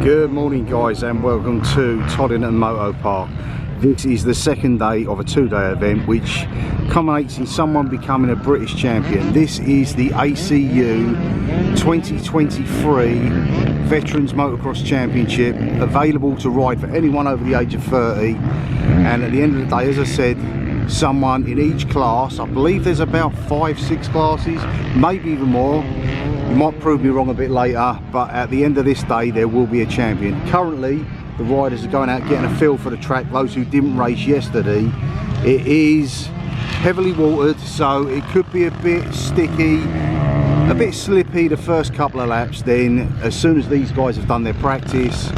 Good morning guys, and welcome to Toddington Moto Park. This is the second day of a two-day event which culminates in someone becoming a British champion. This is the ACU 2023 Veterans Motocross Championship, available to ride for anyone over the age of 30. And at the end of the day, as I said, someone in each class. I believe there's about 5-6 classes, maybe even more. You might prove me wrong a bit later, but at the end of this day there will be a champion. Currently the riders are going out getting a feel for the track, those who didn't race yesterday. It is heavily watered, so it could be a bit sticky, a bit slippy the first couple of laps. Then as soon as these guys have done their practice,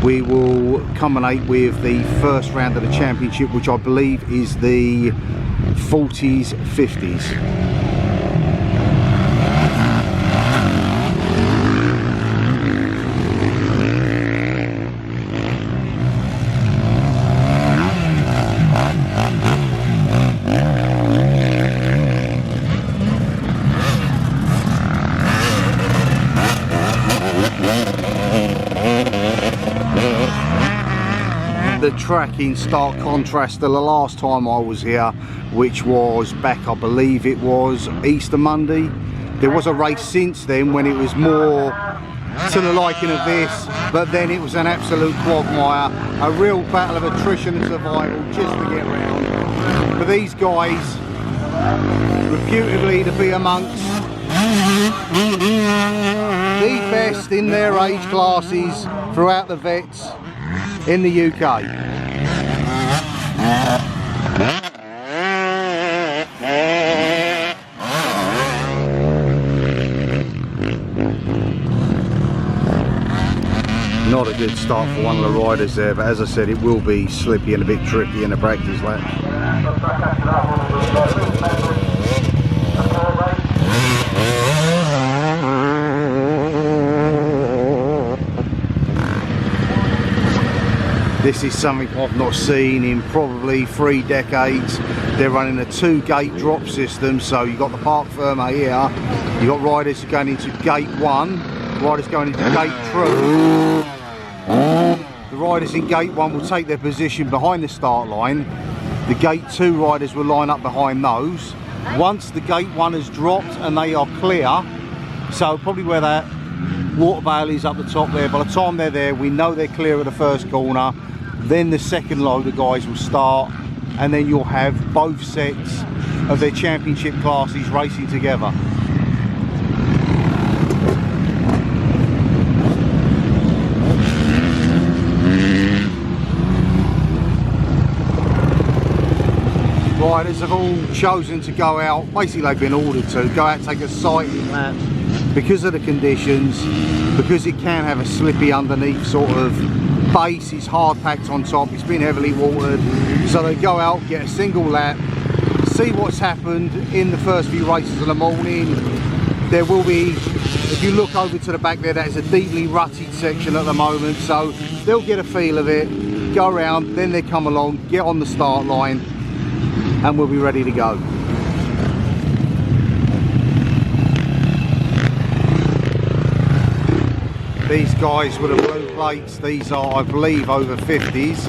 we will culminate with the first round of the championship, which I believe is the 40s 50s. The track in stark contrast to the last time I was here, which was back, I believe it was Easter Monday. There was a race since then when it was more to the liking of this, but then it was an absolute quagmire, a real battle of attrition and survival just to get round. For these guys, reputedly to be amongst the best in their age classes throughout the vets in the UK. Not a good start for one of the riders there, but as I said, it will be slippy and a bit tricky in the practice lap. This is something I've not seen in probably 3 decades. They're running a 2-gate drop system, so you've got the park firmer here, you've got riders going into gate 1, riders going into gate 2. The riders in gate 1 will take their position behind the start line. The gate 2 riders will line up behind those. Once the gate 1 has dropped and they are clear, so probably where that water bail is up the top there, by the time they're there we know they're clear of the first corner. Then the second load of guys will start, and then you'll have both sets of their championship classes racing together. Riders have all chosen to go out, basically they've been ordered to go out and take a sighting lap because of the conditions, because it can have a slippy underneath sort of base. Is hard packed on top, it's been heavily watered, so they go out, get a single lap, see what's happened in the first few races of the morning. There will be, if you look over to the back there, that is a deeply rutted section at the moment, so they'll get a feel of it, go around, then they come along, get on the start line, and we'll be ready to go. These guys with the blue plates, these are I believe over 50s.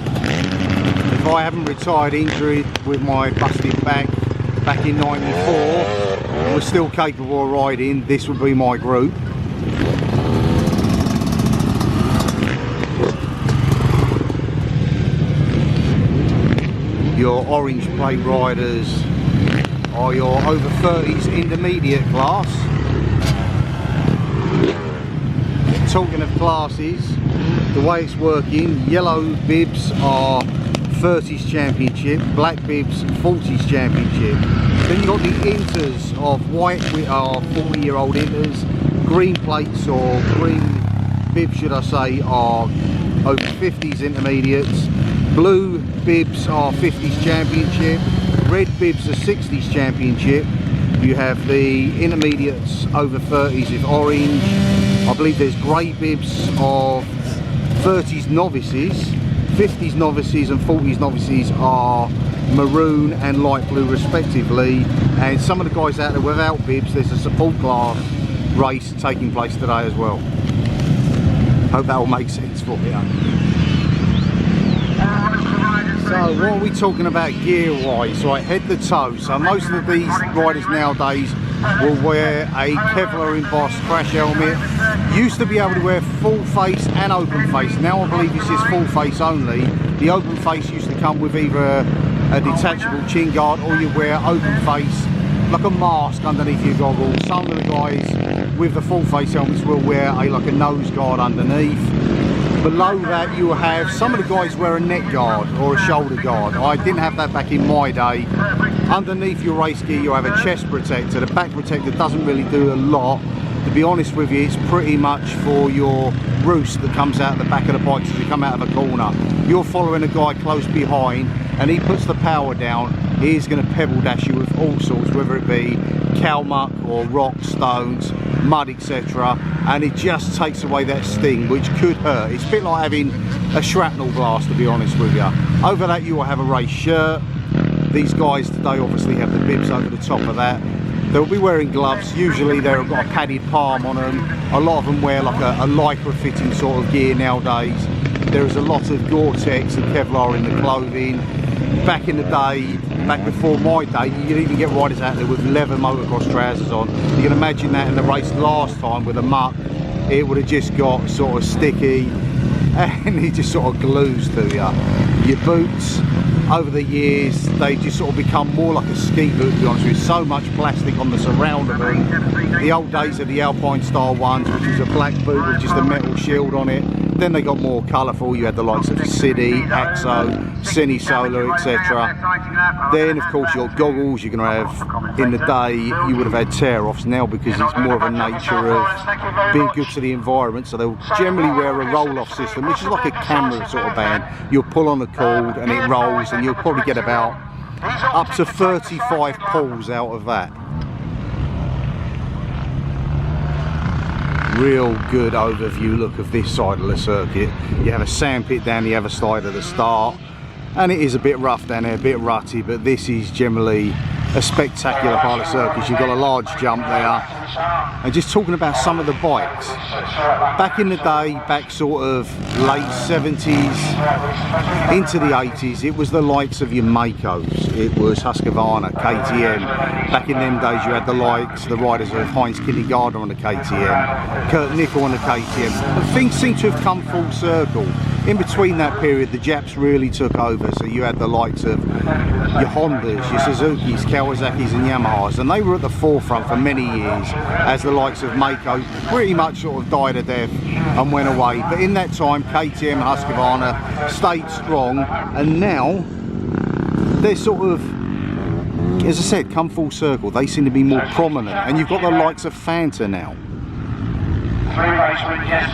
If I haven't retired injured with my busted back in 94 and was still capable of riding, this would be my group. Your orange plate riders are your over 30s intermediate class. Talking of classes, the way it's working, yellow bibs are 30s championship, black bibs 40s championship. Then you've got the inters of white, which are 40-year-old inters. Green plates, or green bibs should I say, are over 50s intermediates. Blue bibs are 50s championship. Red bibs are 60s championship. You have the intermediates over 30s with orange. I believe there's grey bibs of 30s novices, 50s novices and 40s novices are maroon and light blue respectively, and some of the guys out there without bibs, there's a support class race taking place today as well. Hope that will make sense for you. So what are we talking about gear wise? Right, head to toe. So most of these riders nowadays will wear a Kevlar embossed crash helmet. Used to be able to wear full face and open face. Now I believe this is full face only. The open face used to come with either a detachable chin guard, or you wear open face like a mask underneath your goggles. Some of the guys with the full face helmets will wear like a nose guard underneath. Below that you will have, some of the guys wear a neck guard or a shoulder guard. I didn't have that back in my day. Underneath your race gear you have a chest protector. The back protector doesn't really do a lot. To be honest with you, it's pretty much for your roost that comes out the back of the bike as you come out of a corner. You're following a guy close behind and he puts the power down, he's going to pebble dash you with all sorts, whether it be cow muck or rocks, stones, mud, etc. And it just takes away that sting, which could hurt. It's a bit like having a shrapnel blast, to be honest with you. Over that you will have a race shirt. These guys today obviously have the bibs over the top of that. They'll be wearing gloves. Usually they've got a padded palm on them. A lot of them wear like a lycra fitting sort of gear nowadays. There is a lot of Gore-Tex and Kevlar in the clothing. Back in the day, back before my day, you could even get riders out there with leather motocross trousers on. You can imagine that in the race last time with the muck, it would have just got sort of sticky and it just sort of glues to you. Your boots, over the years, they just sort of become more like a ski boot, to be honest with you. So much plastic on the surround of them. The old days of the Alpine style ones, which was a black boot with just a metal shield on it. Then they got more colourful. You had the likes of City, Axo, Cine Solar, etc. Then, of course, your goggles you're going to have. In the day, you would have had tear-offs. Now, because it's more of a nature of being good to the environment, so they'll generally wear a roll-off system, which is like a camera sort of band. You'll pull on the cord and it rolls, and you'll probably get about up to 35 pulls out of that. Real good overview look of this side of the circuit. You have a sand pit down the other side at the start, and it is a bit rough down there, a bit rutty, but this is generally a spectacular part of the circuit. You've got a large jump there. And just talking about some of the bikes, back in the day, back sort of late 70s into the 80s, it was the likes of your Makos, it was Husqvarna, KTM. Back in them days you had the likes, the riders of Heinz Kindergarten on the KTM, Kurt Nickel on the KTM, and things seem to have come full circle. In between that period, the Japs really took over, so you had the likes of your Hondas, your Suzukis, Kawasaki's and Yamahas, and they were at the forefront for many years, as the likes of Mako pretty much sort of died a death and went away. But in that time, KTM and Husqvarna stayed strong, and now they're sort of, as I said, come full circle. They seem to be more prominent, and you've got the likes of Fanta now,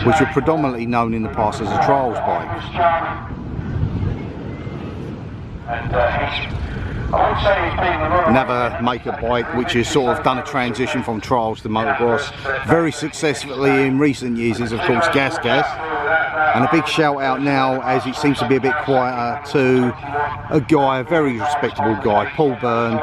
which were predominantly known in the past as a trials bike. Another maker bike which has sort of done a transition from trials to motocross very successfully in recent years is of course Gas Gas. And a big shout out now, as it seems to be a bit quieter, to a guy, a very respectable guy, Paul Byrne,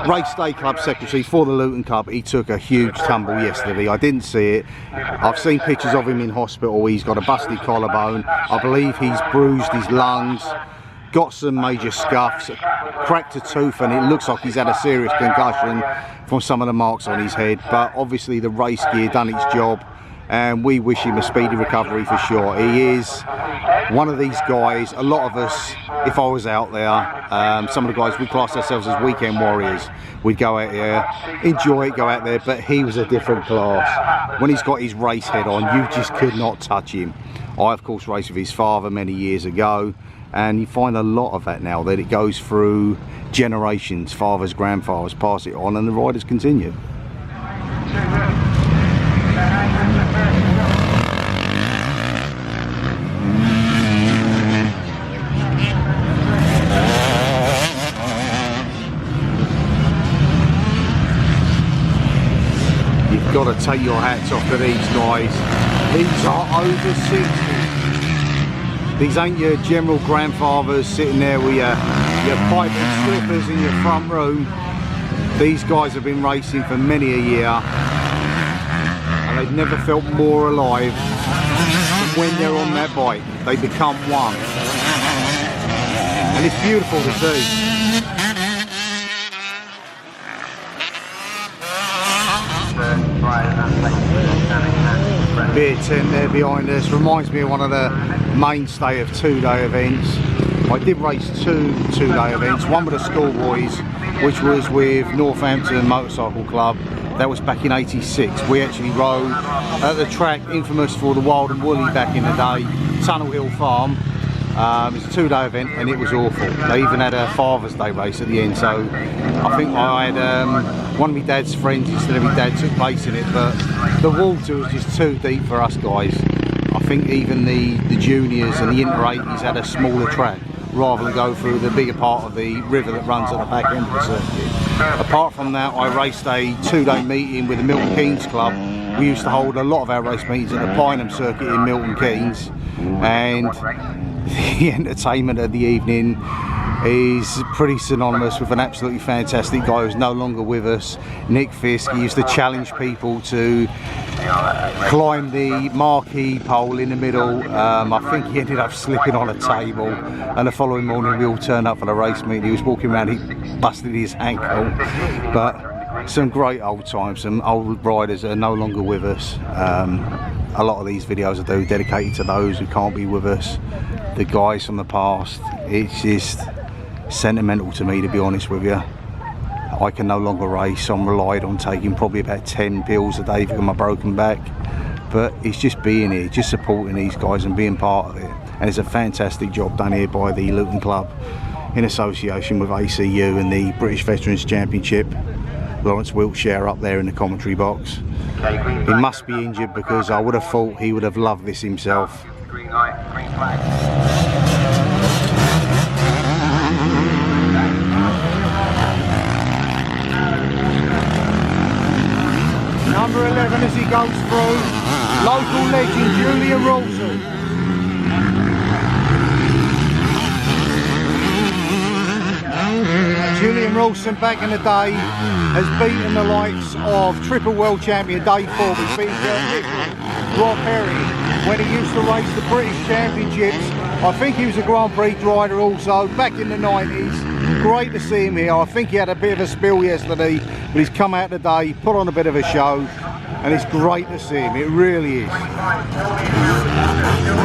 race day club secretary for the Luton Cup. He took a huge tumble yesterday. I didn't see it. I've seen pictures of him in hospital. He's got a busted collarbone. I believe he's bruised his lungs, got some major scuffs, cracked a tooth, and it looks like he's had a serious concussion from some of the marks on his head. But obviously the race gear done its job, and we wish him a speedy recovery for sure. He is one of these guys, a lot of us, if I was out there, some of the guys, we class ourselves as weekend warriors. We'd go out there, enjoy it, go out there, but he was a different class. When he's got his race head on, you just could not touch him. I of course raced with his father many years ago, and you find a lot of that now, that it goes through generations. Fathers, grandfathers pass it on, and the riders continue. You've got to take your hats off to these guys. These are over 60. These ain't your general grandfathers sitting there with your pipe and slippers in your front room. These guys have been racing for many a year, and they've never felt more alive than when they're on that bike. They become one. And it's beautiful to see. Beer tent there behind us reminds me of one of the mainstay of two-day events. I did race two-day events, one with the schoolboys, which was with Northampton Motorcycle Club. That was back in '86. We actually rode at the track infamous for the Wild and Woolly back in the day, Tunnel Hill Farm. It was a two-day event and it was awful. They even had a Father's Day race at the end, so I think I had one of my dad's friends instead of my dad took place in it, but the water was just too deep for us guys. I think even the juniors and the inter-80s had a smaller track rather than go through the bigger part of the river that runs at the back end of the circuit. Apart from that, I raced a two-day meeting with the Milton Keynes Club. We used to hold a lot of our race meetings at the Pineham circuit in Milton Keynes, and the entertainment of the evening is pretty synonymous with an absolutely fantastic guy who's no longer with us, Nick Fisk. He used to challenge people to climb the marquee pole in the middle. I think he ended up slipping on a table, and the following morning we all turned up for the race meeting. He was walking around, he busted his ankle. But some great old times, some old riders that are no longer with us. A lot of these videos I do dedicated to those who can't be with us, the guys from the past. It's just sentimental to me, to be honest with you. I can no longer race. I'm relied on taking probably about 10 pills a day for my broken back, but it's just being here, just supporting these guys and being part of it. And it's a fantastic job done here by the Luton Club in association with ACU and the British Veterans Championship. Lawrence Wiltshire up there in the commentary box. He must be injured, because I would have thought he would have loved this himself. Green light, green flag. Number 11 as he goes through, local legend Julian Rawson. Julian Rawson back in the day has beaten the likes of triple world champion Dave Forbes. He's beaten Rob Perry when he used to race the British Championships. I think he was a Grand Prix rider also back in the 90s. Great to see him here. I think he had a bit of a spill yesterday, but he's come out today, put on a bit of a show, and it's great to see him. It really is.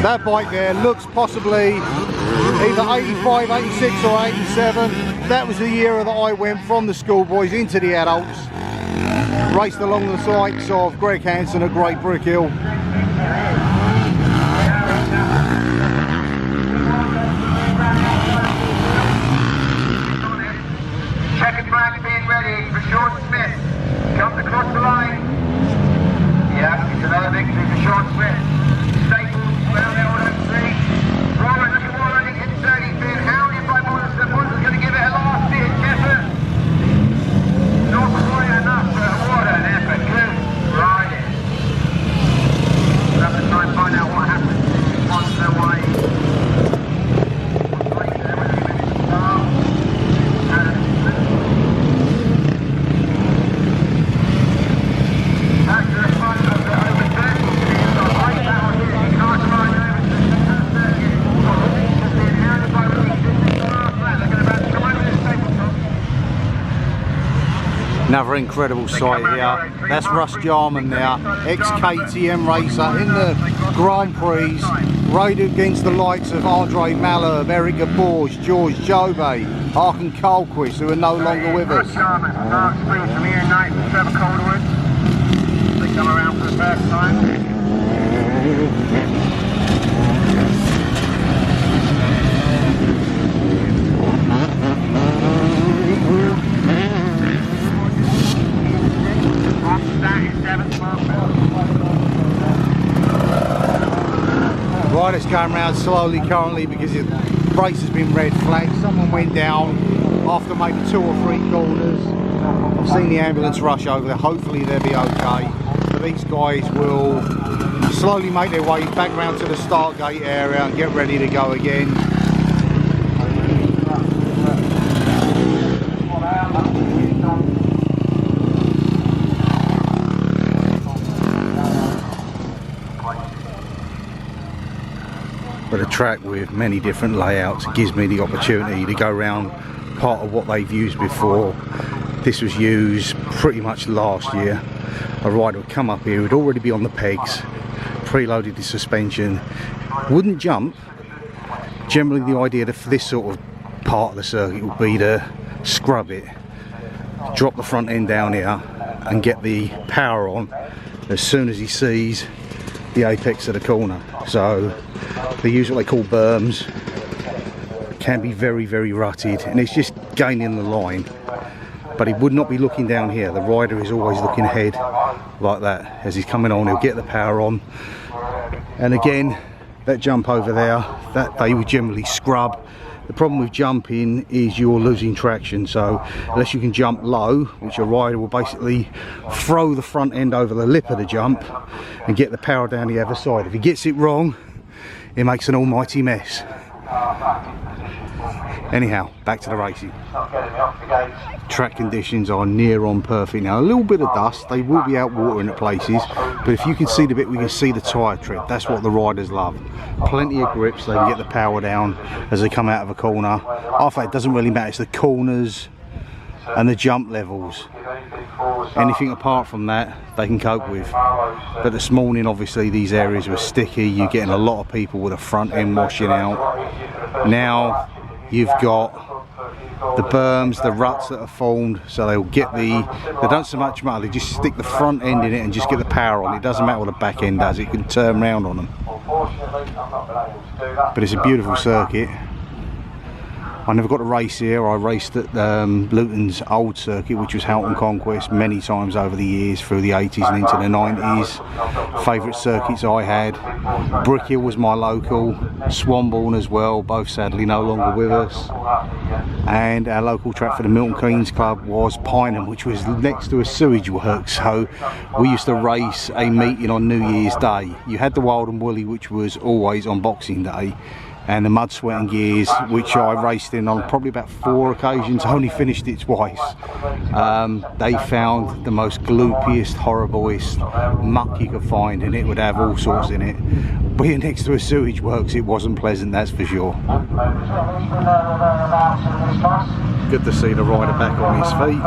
That bike there looks possibly either 85, 86 or 87. That was the year that I went from the schoolboys into the adults. Raced along the likes of Greg Hansen at Great Brick Hill. Checkered flag being ready for Sean Smith. Comes across the line. Yeah, it's another victory for Sean Smith. Staples, round the order 3. Warren, look at Warren, in 30th. Hounded by Monster. Monster's going to give it a last ditch effort. Not quite enough, but what an effort. Good riding. We'll have to try and find out what happened. Monster way. Another incredible sight here. That's Russ Jarman there, ex-KTM racer in the Grand Prix, rated against the likes of Andre Malherbe, Eric Borge, George Jobé, Arkan Colquist, who are no longer with us. Russ Jarman starts springs from here night with Trevor Calderwood. They come around for the first time. Riders going around slowly currently because the race has been red flagged. Someone went down after maybe 2 or 3 corners. I've seen the ambulance rush over there. Hopefully they'll be okay. But these guys will slowly make their way back round to the start gate area and get ready to go again. track with many different layouts. It gives me the opportunity to go around part of what they've used before. This was used pretty much last year. A rider would come up here, would already be on the pegs, preloaded the suspension, wouldn't jump. Generally the idea for this sort of part of the circuit would be to scrub it, drop the front end down here and get the power on as soon as he sees the apex of the corner. So they use what they call berms. Can be very, very rutted, and it's just gaining the line. But he would not be looking down here. The rider is always looking ahead like that. As he's coming on, he'll get the power on. And again, that jump over there, that they would generally scrub. The problem with jumping is you're losing traction, so unless you can jump low, which a rider will basically throw the front end over the lip of the jump and get the power down the other side. If he gets it wrong, it makes an almighty mess. Anyhow, back to the racing. Track conditions are near on perfect now. A little bit of dust, they will be out watering at places, but if you can see the bit we can see the tyre tread, that's what the riders love. Plenty of grip so they can get the power down as they come out of a corner. After that, it doesn't really matter, it's the corners and the jump levels. Anything apart from that they can cope with. But this morning obviously these areas were sticky, you're getting a lot of people with the front end washing out. Now you've got the berms, the ruts that are formed, so they'll get they don't so much matter, they just stick the front end in it and just get the power on. It doesn't matter what the back end does, it can turn round on them. But it's a beautiful circuit. I never got to race here. I raced at Luton's old circuit, which was Houghton Conquest, many times over the years through the 80s and into the 90s. Favourite circuits I had. Brick Hill was my local, Swanbourne as well, both sadly no longer with us. And our local track for the Milton Keynes Club was Pineham, which was next to a sewage work. So we used to race a meeting on New Year's Day. You had the Wild and Woolly, which was always on Boxing Day, and the Mud, Sweat and Gears, which I raced in on probably about 4 occasions, only finished it twice. They found the most gloopiest, horriblest muck you could find, and it would have all sorts in it. Being next to a sewage works, it wasn't pleasant, that's for sure. Good to see the rider back on his feet.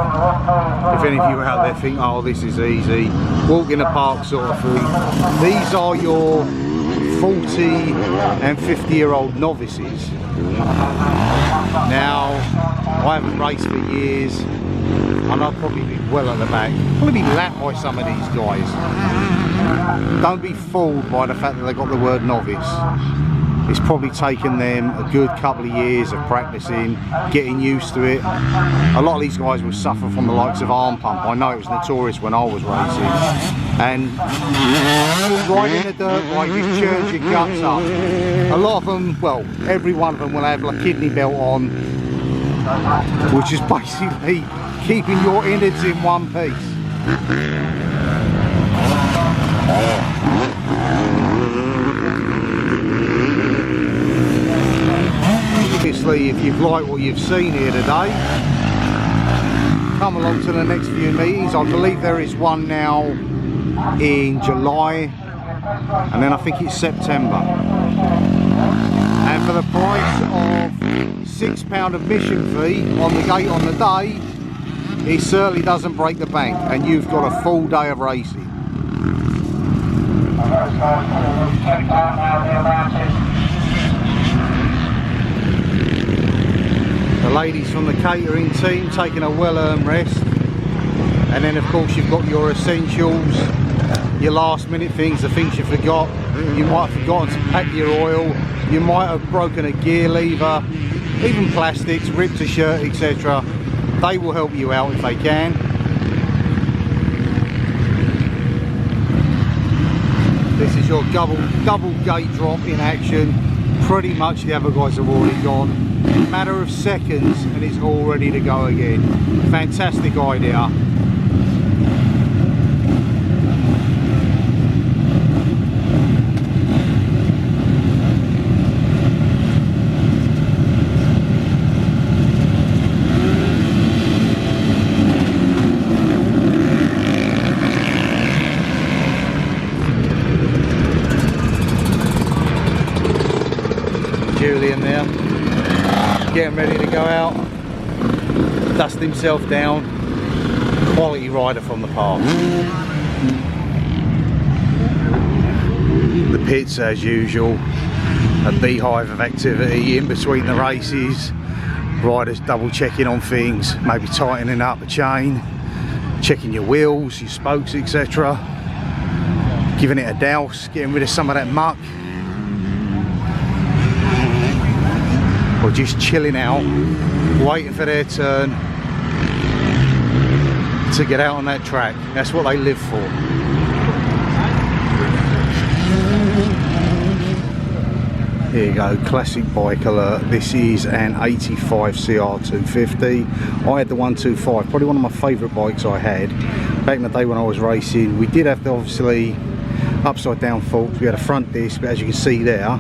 If any of you out there think, oh, this is easy, walk in the park sort of thing, these are your 40 and 50-year-old novices. Now, I haven't raced for years, and I'll probably be well at the back. Probably be lapped by some of these guys. Don't be fooled by the fact that they got the word novice. It's probably taken them a good couple of years of practicing, getting used to it. A lot of these guys will suffer from the likes of arm pump. I know it was notorious when I was racing. And riding the dirt bike just churns your guts up. A lot of them, well, every one of them will have a kidney belt on, which is basically keeping your innards in one piece. Obviously, if you've liked what you've seen here today, come along to the next few meetings. I believe there is one now in July, and then I think it's September. And for the price of £6 admission fee on the gate on the day, it certainly doesn't break the bank, and you've got a full day of racing. The ladies from the catering team taking a well-earned rest, and then of course you've got your essentials, your last minute things, the things you forgot. You might have forgotten to pack your oil, you might have broken a gear lever, even plastics, ripped a shirt, etc. They will help you out if they can. This is your double gate drop in action. Pretty much the other guys have already gone. Matter of seconds and it's all ready to go again. Fantastic idea. getting ready to go out, dust himself down. Quality rider from the past. The pits as usual, a beehive of activity in between the races. Riders double checking on things, maybe tightening up a chain, checking your wheels, your spokes, etc. Giving it a douse, getting rid of some of that muck. Or just chilling out, waiting for their turn to get out on that track. That's what they live for. Here you go, classic bike alert. This is an 85 CR250. I had the 125, probably one of my favourite bikes I had back in the day when I was racing. We did have the obviously upside down forks. We had a front disc, but as you can see there,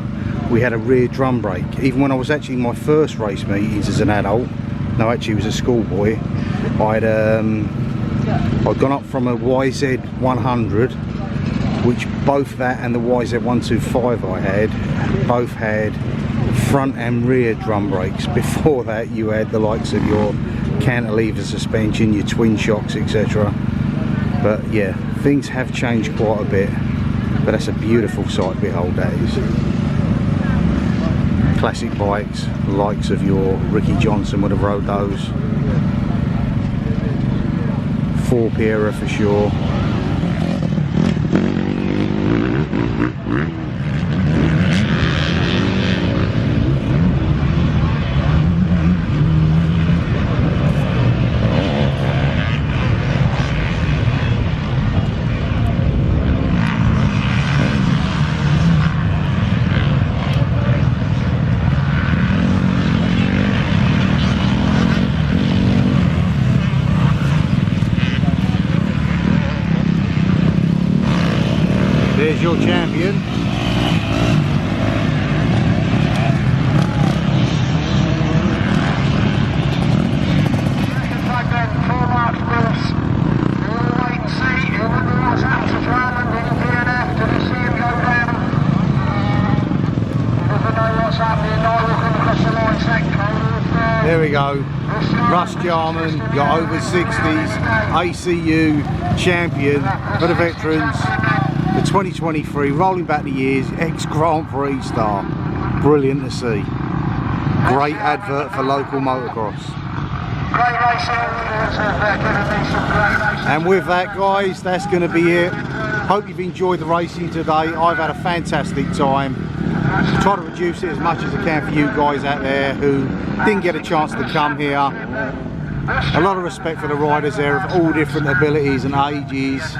we had a rear drum brake. Even when I was actually in my first race meetings as an adult, no, actually was a schoolboy, I'd gone up from a YZ100, which both that and the YZ125 I had, both had front and rear drum brakes. Before that you had the likes of your cantilever suspension, your twin shocks, etc. But yeah, things have changed quite a bit, but that's a beautiful sight to behold, that is. Classic bikes, the likes of your Ricky Johnson would have rode those. 4P era for sure. There's your champion. There we go. Russ Jarman, your over 60s ACU champion for the veterans. The 2023, rolling back the years, ex-Grand Prix star. Brilliant to see. Great advert for local motocross. And with that, guys, that's going to be it. Hope you've enjoyed the racing today. I've had a fantastic time. Try to reduce it as much as I can for you guys out there who didn't get a chance to come here. A lot of respect for the riders there of all different abilities and ages.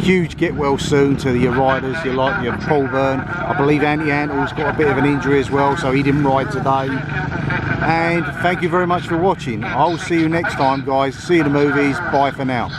Huge get well soon to your riders, your Paul Byrne. I believe Andy Antle's got a bit of an injury as well, so he didn't ride today. And thank you very much for watching. I'll see you next time, guys. See you in the movies. Bye for now.